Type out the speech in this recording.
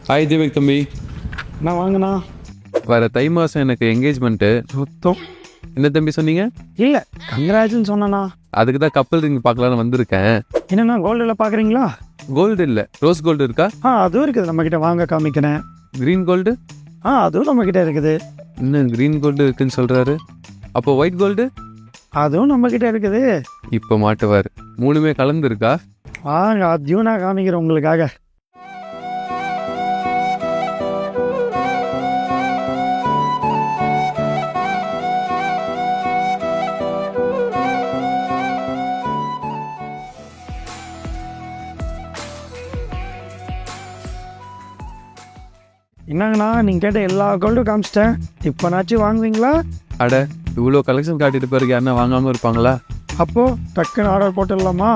Hi Deepak தம்பி. நான் வாங்கண்ணா. வர தை மாதம் எனக்கு என்கேஜ்மெண்ட்டு. சுத்தம் என்ன தம்பி சொன்னீங்க? இல்லை, கங்கராஜுன்னு சொன்னண்ணா. அதுக்கு தான் கப்பல் ரிங் பார்க்கலான்னு வந்திருக்கேன். என்னண்ணா கோல்டில் பார்க்குறீங்களா? கோல்டு இல்லை, ரோஸ் கோல்டு இருக்கா? அதுவும் இருக்குது நம்மக்கிட்ட, வாங்க காமிக்கிறேன். Green gold? அதுவும் நம்மக்கிட்ட இருக்குது. இன்னும் க்ரீன் கோல்டு இருக்குன்னு சொல்கிறாரு. அப்போ ஒயிட் கோல்டு? அதுவும் நம்மக்கிட்ட இருக்குது. இப்போ மாட்டுவார். மூணுமே கலந்து இருக்கா? வாங்க, அதையும் நான் காமிக்கிறேன் உங்களுக்காக. என்னங்கண்ணா, நீங்கள் கேட்ட எல்லா கோல்டும் காமிச்சிட்டேன். இப்போனாச்சும் வாங்குவீங்களா? அட, இவ்வளோ கலெக்ஷன் காட்டிட்டு பிறகு யாருன்னா வாங்காமல் இருப்பாங்களா? அப்போது டக்குன்னு ஆர்டர் போட்டுடலாமா?